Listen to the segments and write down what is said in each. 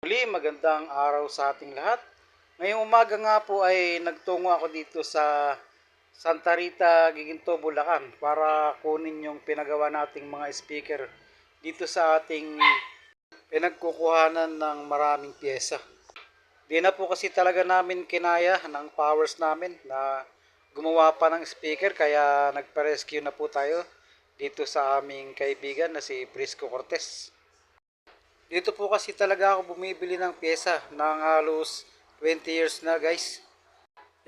Muli, magandang araw sa ating lahat. Ngayong umaga nga po ay nagtungo ako dito sa Santa Rita, Giginto, Bulacan para kunin yung pinagawa nating mga speaker dito sa ating pinagkukuhanan ng maraming pyesa. Di na po kasi talaga namin kinaya ng powers namin na gumawa pa ng speaker kaya nagpa-rescue na po tayo dito sa aming kaibigan na si Prisco Cortez. Dito po kasi talaga ako bumibili ng pyesa ng halos 20 years na, guys.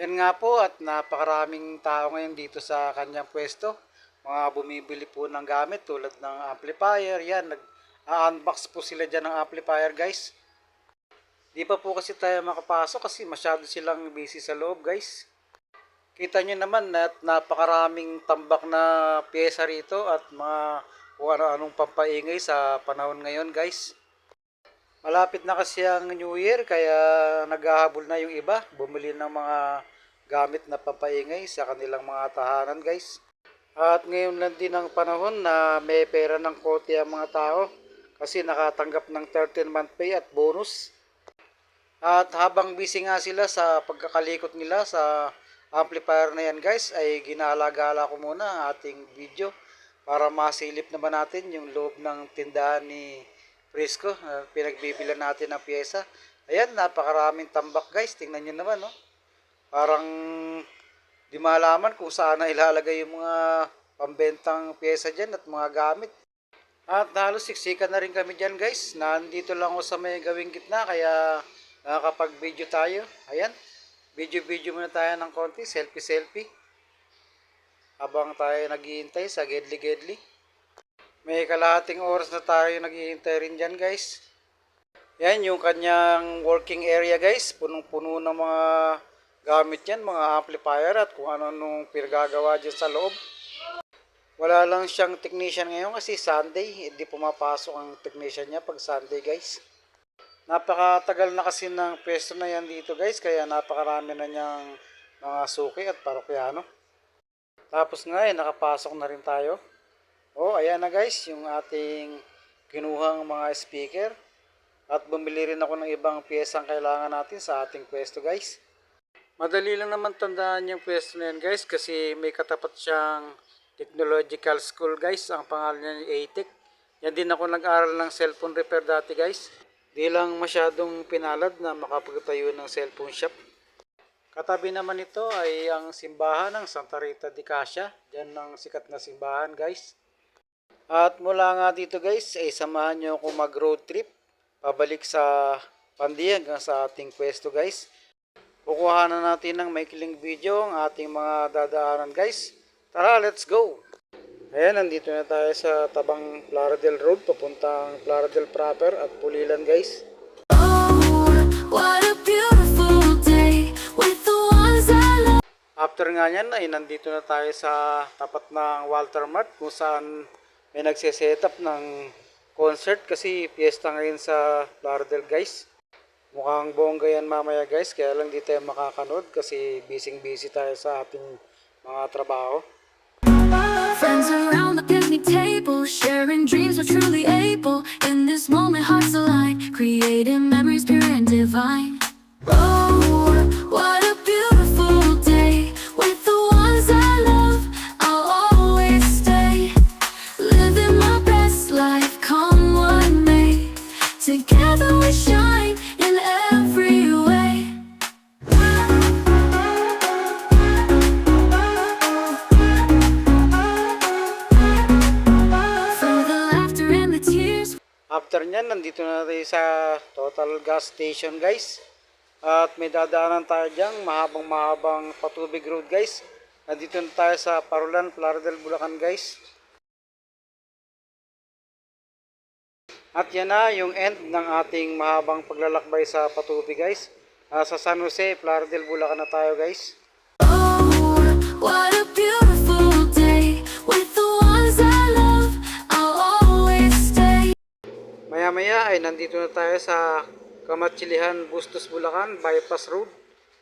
Yan nga po, at napakaraming tao ngayon dito sa kanyang pwesto. Mga bumibili po ng gamit tulad ng amplifier. Yan, nag-unbox po sila dyan ng amplifier, guys. Di pa po kasi tayo makapasok kasi masyado silang busy sa loob, guys. Kita nyo naman at napakaraming tambak na pyesa rito at mga kung ano-anong pampaingay sa panahon ngayon, guys. Malapit na kasi ang New Year kaya naghahabol na yung iba bumili ng mga gamit na pampaingay sa kanilang mga tahanan, guys. At ngayon lang din ang panahon na may pera ng konti ang mga tao kasi nakatanggap ng 13-month pay at bonus. At habang busy nga sila sa pagkakalikot nila sa amplifier na yan, guys, ay ginala-gala ko muna ang ating video para masilip naman natin yung loob ng tindahan ni Prisco. Pinagbibilan natin ng pyesa. Ayan, napakaraming tambak, guys. Tingnan nyo naman, no? Parang di malaman kung saan na ilalagay yung mga pambentang pyesa dyan at mga gamit. At halos siksikan na rin kami dyan, guys. Nandito lang ako sa may gawing gitna kaya nakakapag-video tayo. Ayan, video muna tayo ng konti. Selfie habang tayo naghihintay sa gedli. May kalahating oras na tayo naghihintay rin dyan, guys. Yan yung kanyang working area, guys. Punong-puno ng mga gamit yan, mga amplifier at kung ano-anong pinagagawa dyan sa loob. Wala lang siyang technician ngayon kasi Sunday. Hindi pumapasok ang technician niya pag Sunday, guys. Napakatagal na kasi ng pwesto na yan dito, guys. Kaya napakarami na niyang mga suki at parokyano. Tapos nga nakapasok na rin tayo. Oh, ayan na, guys, yung ating kinuhang mga speaker. At bumili rin ako ng ibang piyesang kailangan natin sa ating pwesto, guys. Madali lang naman tandaan yung pwesto na yan, guys, kasi may katapat siyang technological school, guys. Ang pangalan niya ay ATEC. Yan din ako nag-aral ng cellphone repair dati, guys. Di lang masyadong pinalad na makapagtayo ng cellphone shop. Katabi naman ito ay ang simbahan ng Santa Rita de Casia. Diyan ang sikat na simbahan, guys. At mula nga dito, guys, ay samahan nyo ako mag road trip pabalik sa Pandi hanggang sa ating pwesto, guys. Kukuhanan natin ng maikling video ang ating mga dadaanan, guys. Tara, let's go! Ayan, nandito na tayo sa tabang Plaridel Road papuntang Plaridel proper at Pulilan, guys. After nga yan ay nandito na tayo sa tapat ng Walter Mart kung saan may nagse-setup ng concert kasi fiesta ngayon sa Plaridel, guys. Mukhang bongga yan mamaya, guys, kaya lang di tayo makakanood kasi busy tayo sa ating mga trabaho. Friends around the picnic table, sharing dreams we're truly able. In this moment hearts align, creating memories pure and divine. Oh, what a beautiful day. With the ones I love, I'll always stay. Living my best life, come what may. Together we shine in every way. For the laughter and the tears. After nyan, nandito na tayo sa Total Gas Station, guys. At may dadaanan tayo dyan, mahabang patubig road, guys. Nandito na tayo sa Parulan, Plaridel, Bulacan, guys. At yan na yung end ng ating mahabang paglalakbay sa patubig, guys. Sa San Jose, Plaridel, Bulacan na tayo, guys. Oh, what a beautiful day. With the ones I love, I'll always stay. Maya-maya ay nandito na tayo sa Kamatsilihan, Bustos, Bulacan, Bypass Road,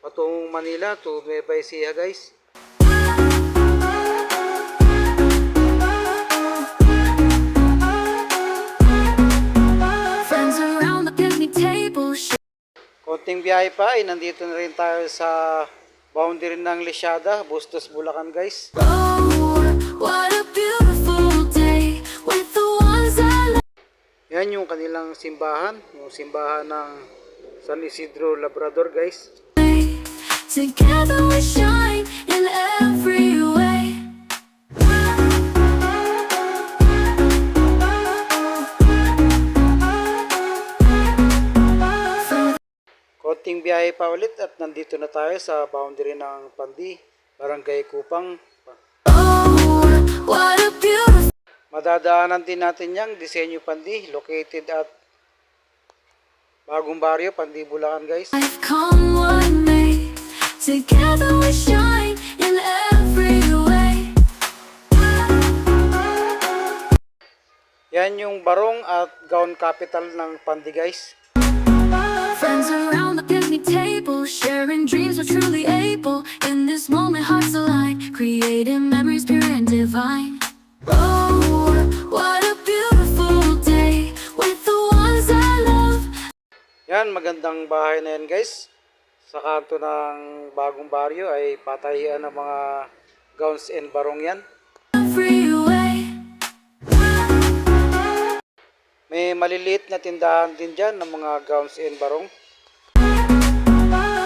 patungong Manila to Nueva Ecija, guys. Friends around the picnic table, Konting biyahe pa ay nandito na rin tayo sa boundary ng Lisiada, Bustos, Bulacan guys. Oh, what a beautiful day with the ones I love. Yan yung kanilang simbahan, yung simbahan ng San Isidro Labrador guys. Together we shine in every way. Konting biyahe pa ulit at nandito na tayo sa boundary ng Pandi, Barangay Kupang. Oh, what a beautiful. Madadaanan din natin yung Disenyo Pandi, located at Bagong Baryo, Pandi, Bulacan guys. Life come what may, together we shine in every way. Yan yung barong at gown capital ng Pandi guys. Friends around the picnic table, sharing dreams we're truly able. In this moment hearts align, creating memories pure and divine. Oh, what a beautiful day with the ones I love. Yan, magandang bahay na yan guys. Sa kanto ng Bagong Baryo ay patahian ng mga gowns and barong yan. Every way. May maliliit na tindahan din dyan ng mga gowns and barong.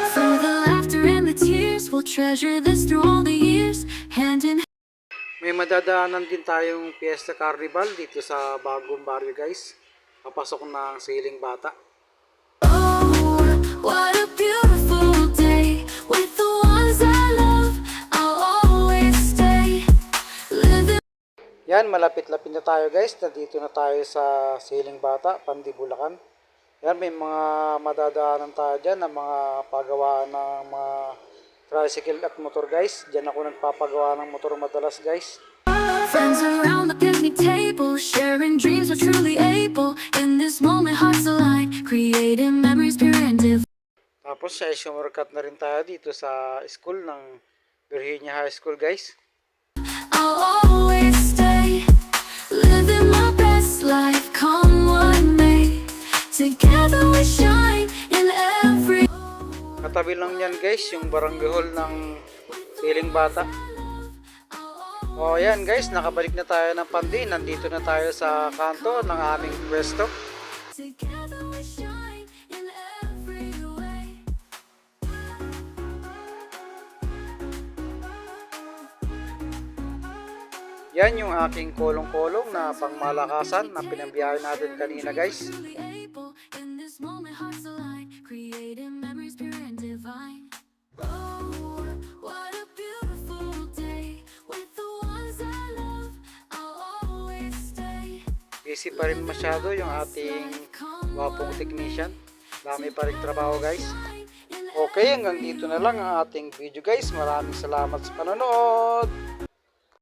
For the laughter and the tears, we'll treasure this through all the years. Hand in hand. May madadaanan din tayong Fiesta Carnival dito sa Bagong Baryo guys. Papasok ng Siling Bata. Oh, what a beautiful day with the ones I love. I'll always stay living. Yan, malapit-lapit na tayo guys. Nandito na tayo sa Siling Bata, Pandi, Bulacan. Yan, may mga madadaanan tayo dyan ng mga pagawaan ng mga tricycle at motor guys. Diyan ako nagpapagawa ng motor madalas guys. Friends around the picnic table, sharing dreams we're truly able. In this moment hearts align, creating memories pure and divine. Tapos sa shortcut na rin tayo dito sa school ng Virginia High School guys. I'll always stay living my best life, come what may. Together we shine in every. Katabi lang yan guys, yung barangay hall ng Siling Bata. O yan guys, nakabalik na tayo ng Pandi. Nandito na tayo sa kanto ng aming pwesto. Together we shine in every way. Yan yung aking kolong-kolong na pangmalakasan na pinambiyahe natin kanina guys. Truly able, in this moment hearts align, creating memories pure and divine. Oh, what a beautiful day with the ones I love. I'll always stay. Busy pa rin masyado yung ating wapong technician. Dami pa rin trabaho guys. Okay, hanggang dito na lang ang ating video guys. Maraming salamat sa panonood.